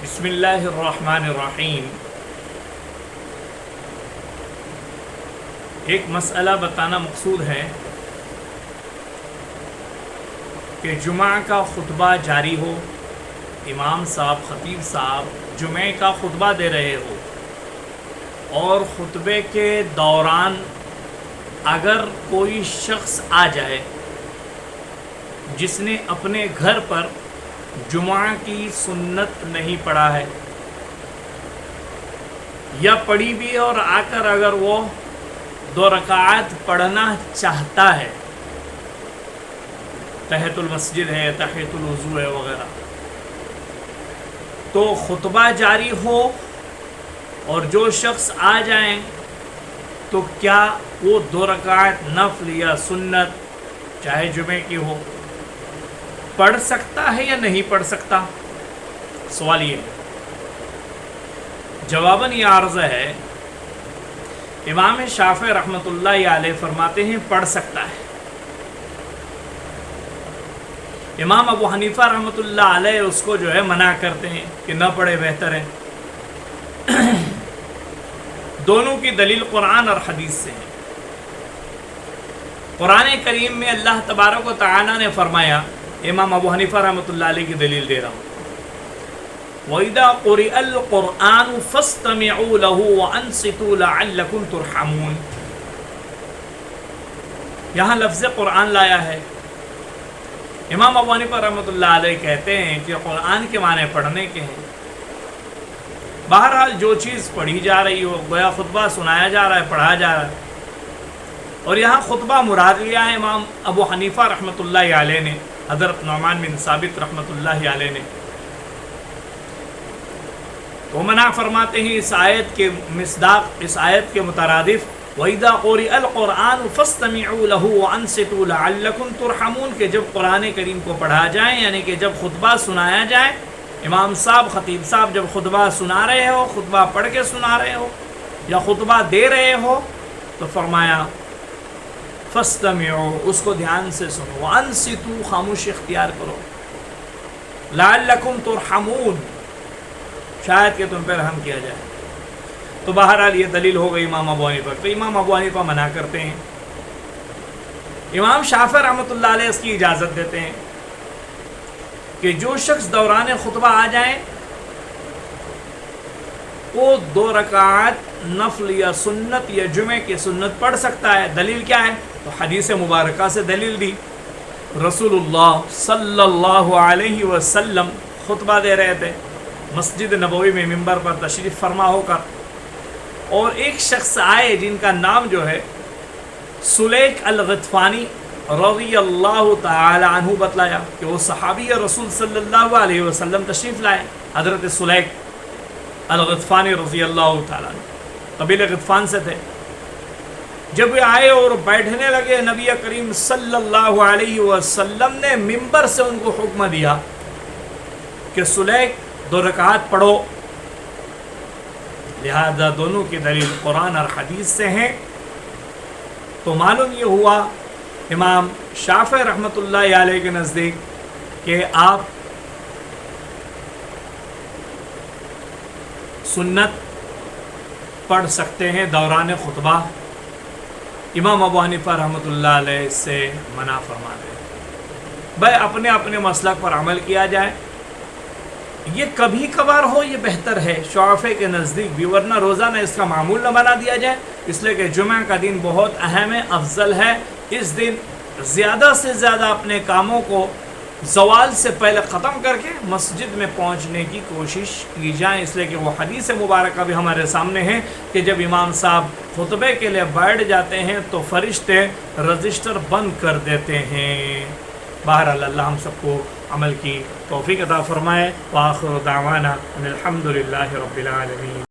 بسم اللہ الرحمن الرحیم۔ ایک مسئلہ بتانا مقصود ہے کہ جمعہ کا خطبہ جاری ہو، امام صاحب خطیب صاحب جمعہ کا خطبہ دے رہے ہو اور خطبے کے دوران اگر کوئی شخص آ جائے جس نے اپنے گھر پر جمعہ کی سنت نہیں پڑھا ہے یا پڑھی بھی اور آ کر اگر وہ 2 رکعات پڑھنا چاہتا ہے، تحیۃ المسجد ہے، تحیۃ الوضو ہے وغیرہ، تو خطبہ جاری ہو اور جو شخص آ جائیں تو کیا وہ 2 رکعات نفل یا سنت چاہے جمعے کی ہو پڑھ سکتا ہے یا نہیں پڑھ سکتا؟ سوال یہ جواباً یہ عرض ہے، امام شافعی رحمۃ اللہ علیہ فرماتے ہیں پڑھ سکتا ہے، امام ابو حنیفہ رحمۃ اللہ علیہ اس کو جو ہے منع کرتے ہیں کہ نہ پڑھے بہتر ہے۔ دونوں کی دلیل قرآن اور حدیث سے ہے۔ قرآن کریم میں اللہ تبارک و تعالی نے فرمایا، امام ابو حنیفہ رحمۃ اللہ علیہ کی دلیل دے رہا ہوں، وَإِذَا قُرِئَ الْقُرْآنُ فَاسْتَمِعُوا لَهُ وَأَنصِتُوا لَعَلَّكُمْ تُرْحَمُونَ۔ یہاں لفظ قرآن لایا ہے۔ امام ابو حنیفہ رحمۃ اللہ علیہ کہتے ہیں کہ قرآن کے معنی پڑھنے کے ہیں۔ بہرحال جو چیز پڑھی جا رہی ہو، گویا خطبہ سنایا جا رہا ہے، پڑھا جا رہا ہے، اور یہاں خطبہ مراد لیا ہے امام ابو حنیفہ رحمۃ اللہ علیہ نے، حضرت نعمان بن ثابت رحمۃ اللہ علیہ نے۔ وہ منع فرماتے ہیں اس آیت کے مصداق، اس آیت کے مترادف، وَإِذَا قُرِئَ الْقُرْآنُ فَاسْتَمِعُوا لَهُ وَأَنصِتُوا لَعَلَّكُمْ تُرْحَمُونَ، کہ جب قرآن کریم کو پڑھا جائے، یعنی کہ جب خطبہ سنایا جائے، امام صاحب خطیب صاحب جب خطبہ سنا رہے ہو، خطبہ پڑھ کے سنا رہے ہو یا خطبہ دے رہے ہو، تو فرمایا فَاسْتَمِعُوا، اس کو دھیان سے سنو، وَأَنصِتُوا، خاموشی اختیار کرو، لَعَلَّكُمْ تُرْحَمُونَ، شاید کہ تم پہ رحم کیا جائے۔ تو بہرحال یہ دلیل ہو گئی امام ابو حنیفہ، تو امام ابو حنیفہ منع کرتے ہیں۔ امام شافعی رحمۃ اللہ علیہ اس کی اجازت دیتے ہیں کہ جو شخص دوران خطبہ آ جائیں وہ 2 رکعات نفل یا سنت یا جمعے کی سنت پڑھ سکتا ہے۔ دلیل کیا ہے؟ تو حدیث مبارکہ سے دلیل دی۔ رسول اللہ صلی اللہ علیہ وسلم خطبہ دے رہے تھے مسجد نبوی میں ممبر پر تشریف فرما ہو کر، اور ایک شخص آئے جن کا نام جو ہے سلیک الغطفانی رضی اللہ تعالی عنہ بتلایا کہ وہ صحابی رسول صلی اللہ علیہ وسلم تشریف لائے، حضرت سلیک الغطفانی رضی اللہ تعالی عنہ قبیلہ غطفان سے تھے۔ جب وہ آئے اور بیٹھنے لگے، نبی کریم صلی اللہ علیہ وسلم نے ممبر سے ان کو حکم دیا کہ سلیک 2 رکعات پڑھو۔ لہذا دونوں کی دلیل قرآن اور حدیث سے ہیں۔ تو معلوم یہ ہوا امام شافعی رحمۃ اللہ علیہ کے نزدیک کہ آپ سنت پڑھ سکتے ہیں دوران خطبہ۔ امام ابو حنیفہ رحمۃ اللہ علیہ سے منع فرما دے، بھائی اپنے اپنے مسلک پر عمل کیا جائے، یہ کبھی کبھار ہو یہ بہتر ہے شافعی کے نزدیک بھی، ورنہ روزانہ اس کا معمول نہ بنا دیا جائے، اس لیے کہ جمعہ کا دن بہت اہم ہے، افضل ہے۔ اس دن زیادہ سے زیادہ اپنے کاموں کو زوال سے پہلے ختم کر کے مسجد میں پہنچنے کی کوشش کی جائے، اس لیے کہ وہ حدیث مبارکہ بھی ہمارے سامنے ہے کہ جب امام صاحب خطبے کے لیے بیٹھ جاتے ہیں تو فرشتے رجسٹر بند کر دیتے ہیں۔ بہرحال اللہ ہم سب کو عمل کی توفیق عطا فرمائے۔ وآخر دعوانا ان الحمد للہ رب العالمین۔